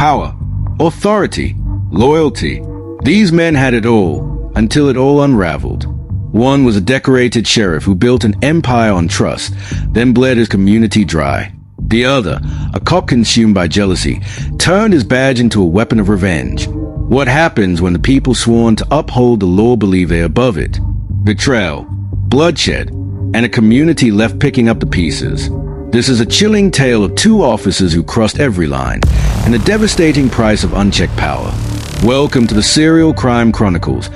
power, authority, loyalty. These men had it all, until it all unraveled. One was a decorated sheriff who built an empire on trust, then bled his community dry. The other, a cop consumed by jealousy, turned his badge into a weapon of revenge. What happens when the people sworn to uphold the law believe they're above it? Betrayal, bloodshed, and a community left picking up the pieces. This is a chilling tale of two officers who crossed every line, and the devastating price of unchecked power. Welcome to the Serial Crime Chronicles,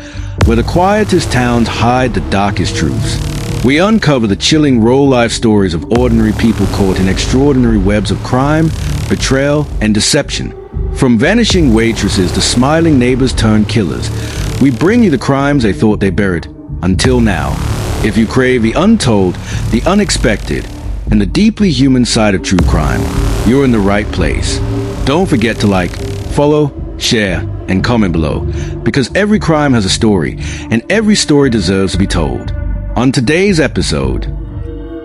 where the quietest towns hide the darkest truths. We uncover the chilling real-life stories of ordinary people caught in extraordinary webs of crime, betrayal, and deception. From vanishing waitresses to smiling neighbors turned killers, we bring you the crimes they thought they buried, until now. If you crave the untold, the unexpected, and the deeply human side of true crime, you're in the right place. Don't forget to like, follow, share, and comment below, because every crime has a story, and every story deserves to be told. On today's episode,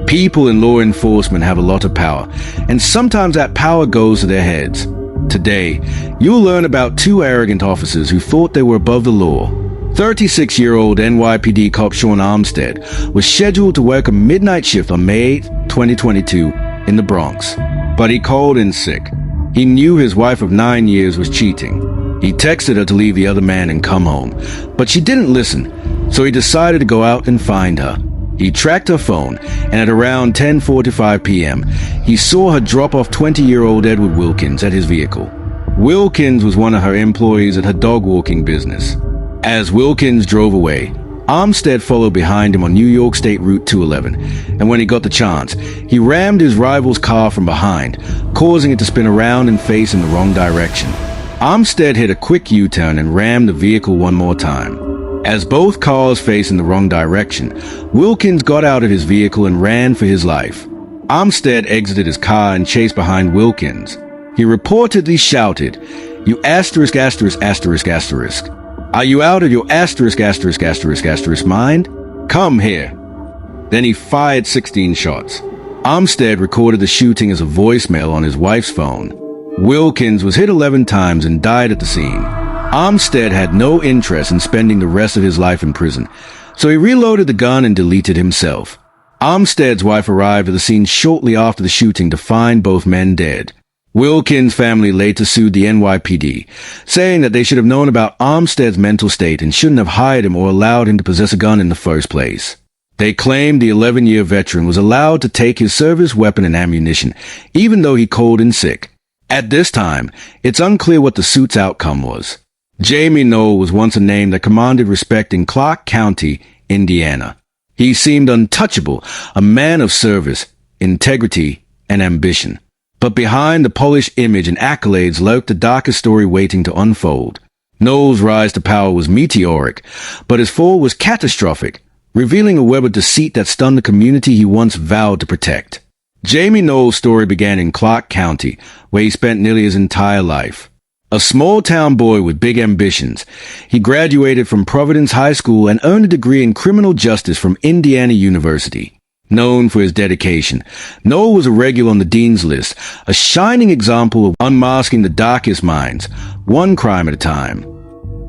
people in law enforcement have a lot of power, and sometimes that power goes to their heads. Today, you'll learn about two arrogant officers who thought they were above the law. 36-year-old NYPD cop Sean Armstead was scheduled to work a midnight shift on May 8, 2022 in the Bronx, but he called in sick. He knew his wife of 9 years was cheating. He texted her to leave the other man and come home, but she didn't listen, so he decided to go out and find her. He tracked her phone, and at around 10:45 p.m., he saw her drop off 20-year-old Edward Wilkins at his vehicle. Wilkins was one of her employees at her dog walking business. As Wilkins drove away, Armstead followed behind him on New York State Route 211, and when he got the chance, he rammed his rival's car from behind, causing it to spin around and face in the wrong direction. Armstead hit a quick U-turn and rammed the vehicle one more time. As both cars faced in the wrong direction, Wilkins got out of his vehicle and ran for his life. Armstead exited his car and chased behind Wilkins. He reportedly shouted, "You asterisk asterisk asterisk asterisk. Are you out of your asterisk asterisk asterisk asterisk mind? Come here." Then he fired 16 shots. Armstead recorded the shooting as a voicemail on his wife's phone. Wilkins was hit 11 times and died at the scene. Armstead had no interest in spending the rest of his life in prison, so he reloaded the gun and deleted himself. Armstead's wife arrived at the scene shortly after the shooting to find both men dead. Wilkins' family later sued the NYPD, saying that they should have known about Armstead's mental state and shouldn't have hired him or allowed him to possess a gun in the first place. They claimed the 11-year veteran was allowed to take his service weapon and ammunition, even though he called in sick. At this time, it's unclear what the suit's outcome was. Jamie Knoll was once a name that commanded respect in Clark County, Indiana. He seemed untouchable, a man of service, integrity, and ambition. But behind the polished image and accolades lurked the darkest story waiting to unfold. Knoll's rise to power was meteoric, but his fall was catastrophic, revealing a web of deceit that stunned the community he once vowed to protect. Jamie Knoll's story began in Clark County, where he spent nearly his entire life. A small-town boy with big ambitions, he graduated from Providence High School and earned a degree in criminal justice from Indiana University. Known for his dedication, Knoll was a regular on the dean's list, a shining example of unmasking the darkest minds, one crime at a time.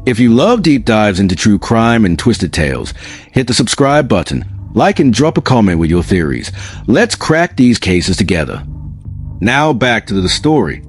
If you love deep dives into true crime and twisted tales, hit the subscribe button, like and drop a comment with your theories. Let's crack these cases together. Now back to the story.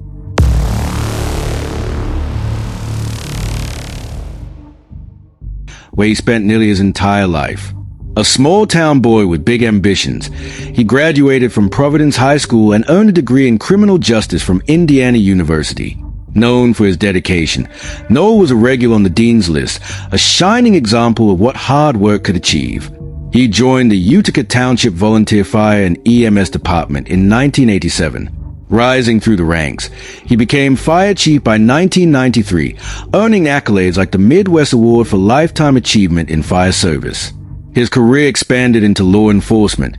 Where he spent nearly his entire life. A small-town boy with big ambitions, he graduated from Providence High School and earned a degree in criminal justice from Indiana University. Known for his dedication, Knoll was a regular on the dean's list, a shining example of what hard work could achieve. He joined the Utica Township Volunteer Fire and EMS Department in 1987. Rising through the ranks, he became fire chief by 1993, earning accolades like the Midwest Award for Lifetime Achievement in Fire Service. His career expanded into law enforcement,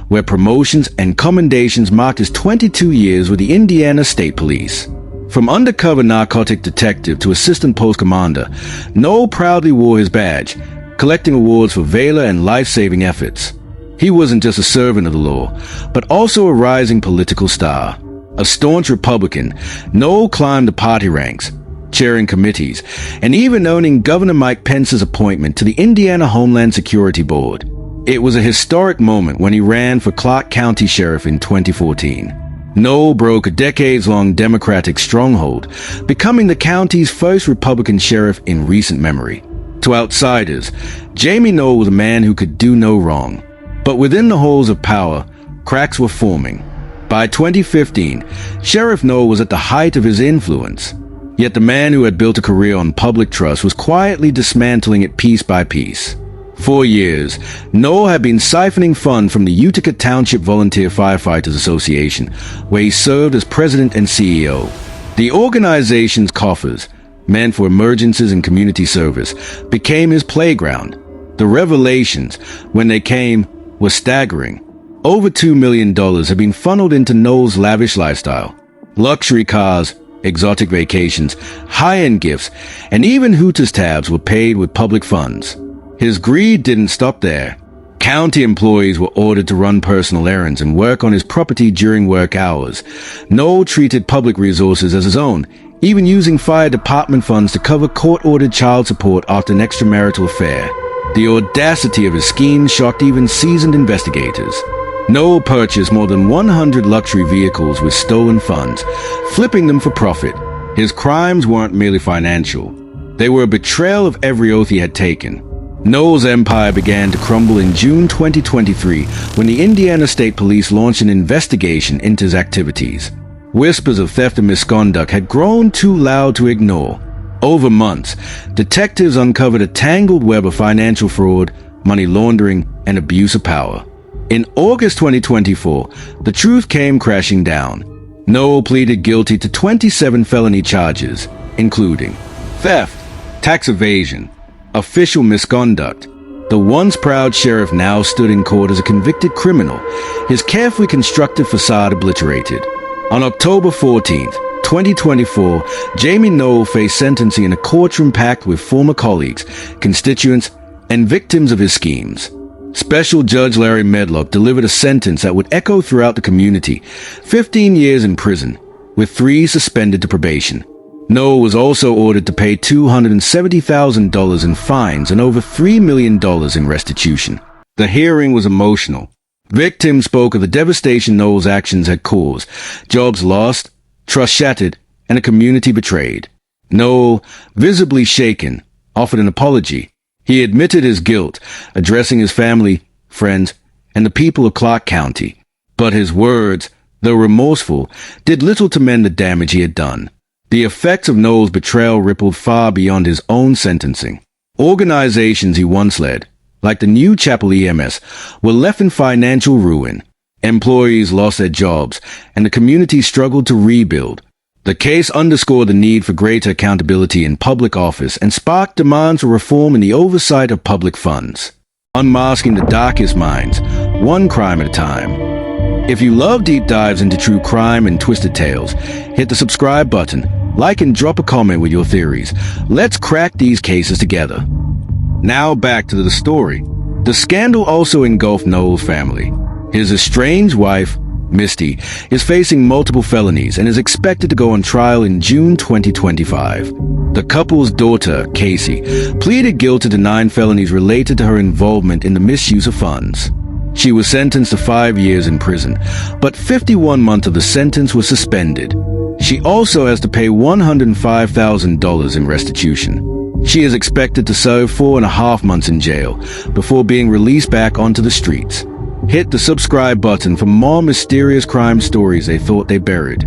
where promotions and commendations marked his 22 years with the Indiana State Police. From undercover narcotic detective to assistant post commander, Knoll proudly wore his badge, collecting awards for valor and life-saving efforts. He wasn't just a servant of the law, but also a rising political star. A staunch Republican, Noel climbed the party ranks, chairing committees, and even owning Governor Mike Pence's appointment to the Indiana Homeland Security Board. It was a historic moment when he ran for Clark County Sheriff in 2014. Noel broke a decades-long Democratic stronghold, becoming the county's first Republican sheriff in recent memory. To outsiders, Jamie Noel was a man who could do no wrong. But within the halls of power, cracks were forming. By 2015, Sheriff Noel was at the height of his influence. Yet the man who had built a career on public trust was quietly dismantling it piece by piece. For years, Noel had been siphoning funds from the Utica Township Volunteer Firefighters Association, where he served as president and CEO. The organization's coffers, meant for emergencies and community service, became his playground. The revelations, when they came, were staggering. Over $2 million had been funneled into Noel's lavish lifestyle. Luxury cars, exotic vacations, high-end gifts, and even Hooters tabs were paid with public funds. His greed didn't stop there. County employees were ordered to run personal errands and work on his property during work hours. Noel treated public resources as his own, even using fire department funds to cover court-ordered child support after an extramarital affair. The audacity of his scheme shocked even seasoned investigators. Noel purchased more than 100 luxury vehicles with stolen funds, flipping them for profit. His crimes weren't merely financial. They were a betrayal of every oath he had taken. Noel's empire began to crumble in June 2023 when the Indiana State Police launched an investigation into his activities. Whispers of theft and misconduct had grown too loud to ignore. Over months, detectives uncovered a tangled web of financial fraud, money laundering, and abuse of power. In August 2024, the truth came crashing down. Noel pleaded guilty to 27 felony charges, including theft, tax evasion, official misconduct. The once proud sheriff now stood in court as a convicted criminal, his carefully constructed facade obliterated. On October 14th, 2024, Jamie Noel faced sentencing in a courtroom packed with former colleagues, constituents, and victims of his schemes. Special Judge Larry Medlock delivered a sentence that would echo throughout the community: 15 years in prison, with 3 suspended to probation. Noel was also ordered to pay $270,000 in fines and over $3 million in restitution. The hearing was emotional. Victims spoke of the devastation Noel's actions had caused: jobs lost, trust shattered, and a community betrayed. Noel, visibly shaken, offered an apology. He admitted his guilt, addressing his family, friends, and the people of Clark County. But his words, though remorseful, did little to mend the damage he had done. The effects of Noel's betrayal rippled far beyond his own sentencing. Organizations he once led, like the New Chapel EMS, were left in financial ruin. Employees lost their jobs, and the community struggled to rebuild. The case underscored the need for greater accountability in public office and sparked demands for reform in the oversight of public funds. Unmasking the darkest minds, one crime at a time. If you love deep dives into true crime and twisted tales, hit the subscribe button, like and drop a comment with your theories. Let's crack these cases together. Now back to the story. The scandal also engulfed Noel's family. His estranged wife, Misty, is facing multiple felonies and is expected to go on trial in June 2025. The couple's daughter, Casey, pleaded guilty to 9 felonies related to her involvement in the misuse of funds. She was sentenced to 5 years in prison, but 51 months of the sentence was suspended. She also has to pay $105,000 in restitution. She is expected to serve 4.5 months in jail before being released back onto the streets. Hit the subscribe button for more mysterious crime stories they thought they buried.